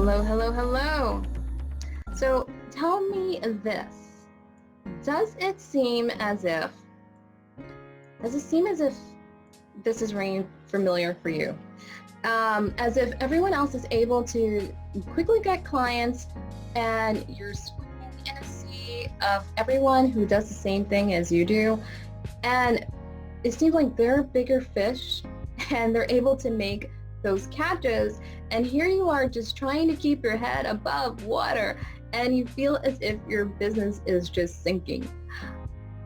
Hello, hello, hello. So tell me this. Does it seem as if, this is ringing familiar for you? As if everyone else is able to quickly get clients and you're swimming in a sea of everyone who does the same thing as you do. And it seems like they're bigger fish and they're able to make those catches, and here you are just trying to keep your head above water and you feel as if your business is just sinking.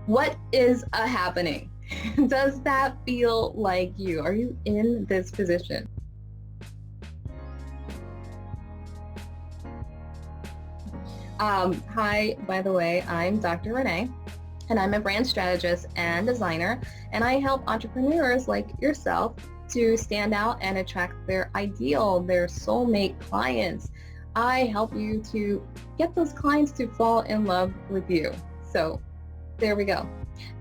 What is happening? Does that feel like you? Are you in this position? Hi, by the way, I'm Dr. Renee, and I'm a brand strategist and designer, and I help entrepreneurs like yourself to stand out and attract their ideal, their soulmate clients. I help you to get those clients to fall in love with you. So there we go.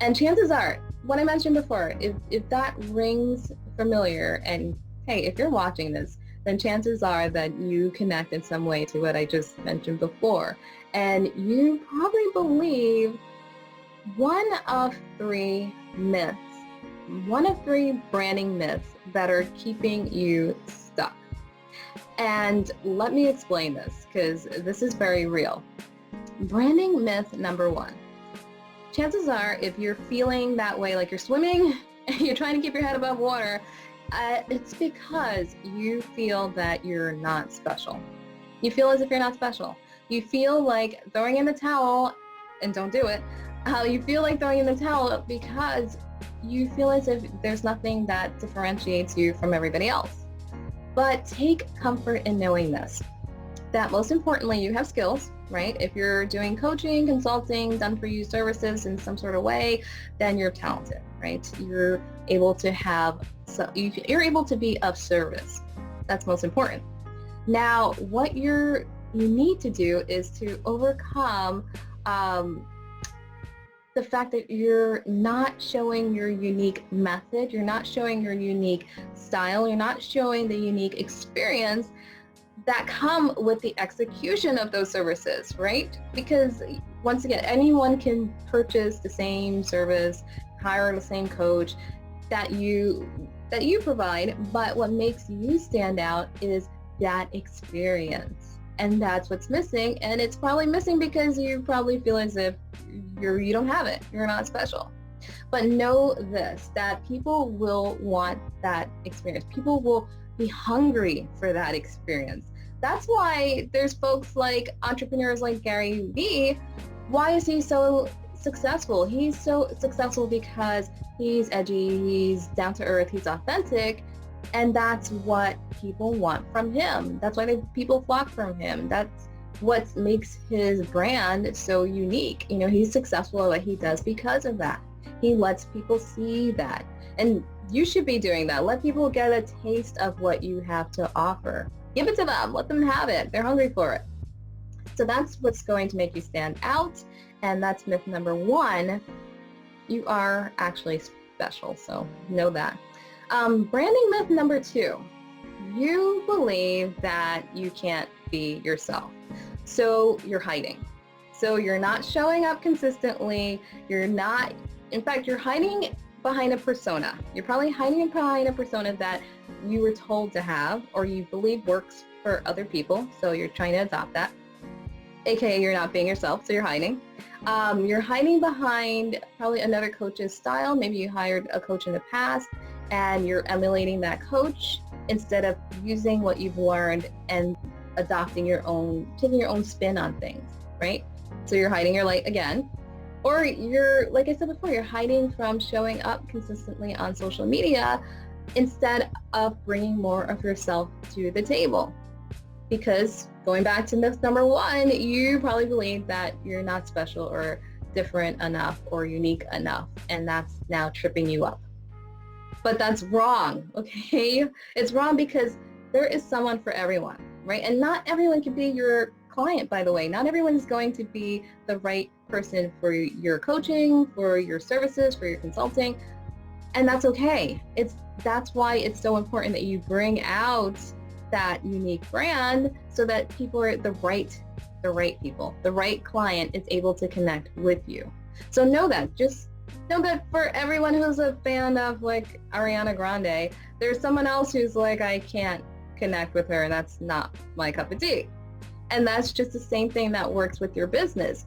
And chances are, what I mentioned before, if that rings familiar, and hey, if you're watching this, then chances are that you connect in some way to what I just mentioned before. And you probably believe one of three branding myths that are keeping you stuck. And let me explain this because this is very real. Branding myth number one. Chances are, if you're feeling that way, like you're swimming and you're trying to keep your head above water, it's because you feel that you're not special. You feel as if you're not special. You feel like throwing in the towel, and don't do it. You feel like throwing in the towel because you feel as if there's nothing that differentiates you from everybody else. But take comfort in knowing this, that most importantly, you have skills, right? If you're doing coaching, consulting, done for you services in some sort of way, then you're talented, right? You're able to you're able to be of service. That's most important. Now, what you need to do is to overcome the fact that you're not showing your unique method, you're not showing your unique style, you're not showing the unique experience that come with the execution of those services, right? Because once again, anyone can purchase the same service, hire the same coach that you provide, but what makes you stand out is that experience. And that's what's missing, and it's probably missing because you probably feel as if you don't have it. You're not special. But know this, that people will want that experience. People will be hungry for that experience. That's why there's folks like entrepreneurs like Gary Vee. Why is he so successful? He's so successful because he's edgy, he's down to earth, he's authentic, and that's what people want from him. That's why people flock from him. That's what makes his brand so unique. You know, he's successful at what he does because of that. He lets people see that. And you should be doing that. Let people get a taste of what you have to offer. Give it to them. Let them have it. They're hungry for it. So that's what's going to make you stand out. And that's myth number one. You are actually special. So know that. Branding myth number two. You believe that you can't be yourself. So you're hiding. So you're not showing up consistently. You're hiding behind a persona. You're probably hiding behind a persona that you were told to have or you believe works for other people. So you're trying to adopt that. AKA you're not being yourself, so you're hiding. You're hiding behind probably another coach's style. Maybe you hired a coach in the past and you're emulating that coach instead of using what you've learned and adopting taking your own spin on things, right? So you're hiding your light again. Or you're, like I said before, you're hiding from showing up consistently on social media instead of bringing more of yourself to the table. Because going back to myth number one, you probably believe that you're not special or different enough or unique enough, and that's now tripping you up. But that's wrong, okay? It's wrong because there is someone for everyone, right? And not everyone can be your client, by the way. Not everyone is going to be the right person for your coaching, for your services, for your consulting, and that's okay. That's why it's so important that you bring out that unique brand so that people are the right people, the right client is able to connect with you. So know that. Just know that for everyone who's a fan of like Ariana Grande, there's someone else who's like, I can't connect with her, and that's not my cup of tea. And that's just the same thing that works with your business.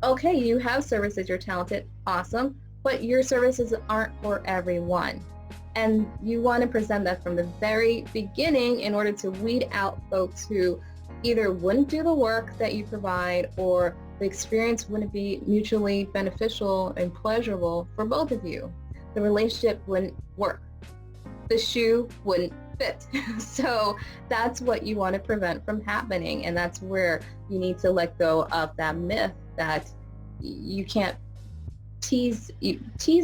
Okay, you have services, you're talented, awesome, but your services aren't for everyone. And you want to present that from the very beginning in order to weed out folks who either wouldn't do the work that you provide, or the experience wouldn't be mutually beneficial and pleasurable for both of you. The relationship wouldn't work. The shoe wouldn't fit. So that's what you want to prevent from happening. And that's where you need to let go of that myth that you can't tease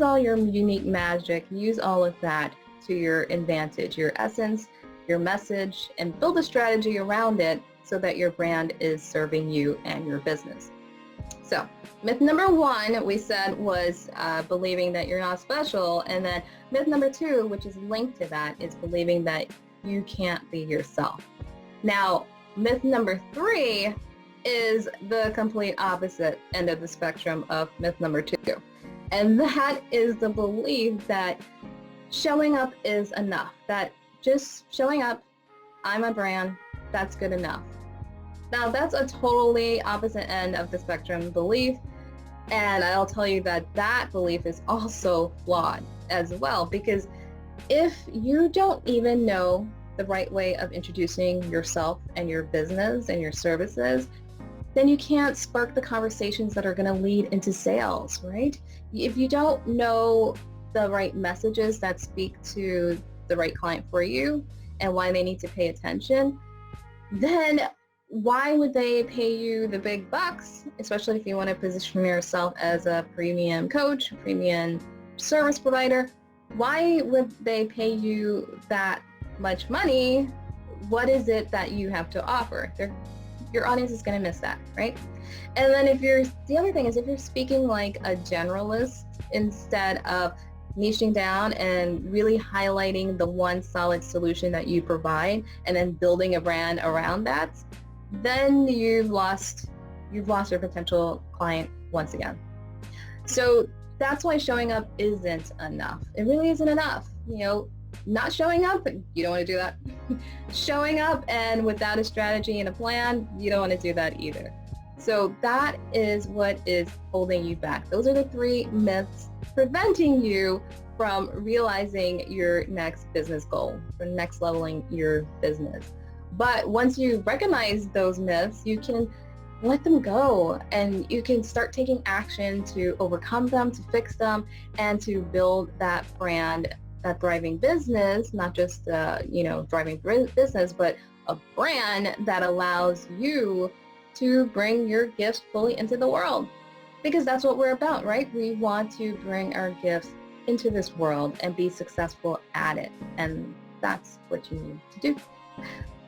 all your unique magic, use all of that to your advantage, your essence, your message, and build a strategy around it so that your brand is serving you and your business. So myth number 1 we said was believing that you're not special, and then myth number 2, which is linked to that, is believing that you can't be yourself. Now myth number 3 is the complete opposite end of the spectrum of myth number 2, and that is the belief that showing up is enough, that just showing up, I'm a brand, that's good enough. Now that's a totally opposite end of the spectrum belief, and I'll tell you that that belief is also flawed as well, because if you don't even know the right way of introducing yourself and your business and your services, then you can't spark the conversations that are going to lead into sales, right? If you don't know the right messages that speak to the right client for you and why they need to pay attention, then why would they pay you the big bucks, especially if you want to position yourself as a premium coach, premium service provider? Why would they pay you that much money? What is it that you have to offer? Your audience is going to miss that, right? And then the other thing is, if you're speaking like a generalist instead of niching down and really highlighting the one solid solution that you provide and then building a brand around that, then you've lost your potential client once again. So that's why showing up isn't enough. It really isn't enough. Not showing up, you don't want to do that. Showing up and without a strategy and a plan, you don't want to do that either. So that is what is holding you back. Those are the 3 myths preventing you from realizing your next business goal, or next leveling your business. But once you recognize those myths, you can let them go and you can start taking action to overcome them, to fix them, and to build that brand, that thriving business, not just thriving business, but a brand that allows you to bring your gifts fully into the world. Because that's what we're about, right? We want to bring our gifts into this world and be successful at it. And that's what you need to do.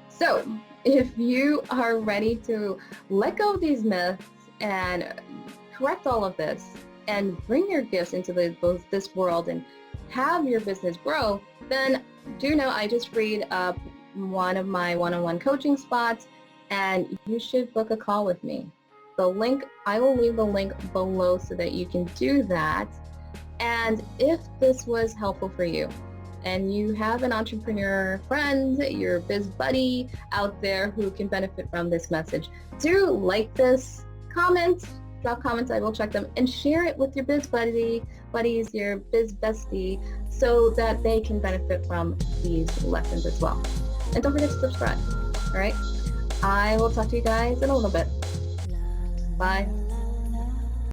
So if you are ready to let go of these myths and correct all of this and bring your gifts into this world and have your business grow, then do know I just freed up one of my one-on-one coaching spots, and you should book a call with me. I will leave the link below so that you can do that. And if this was helpful for you, and you have an entrepreneur friend, your biz buddy out there who can benefit from this message, do like this, comment, drop comments, I will check them, and share it with your biz buddies, your biz bestie, so that they can benefit from these lessons as well. And don't forget to subscribe, all right? I will talk to you guys in a little bit. Bye.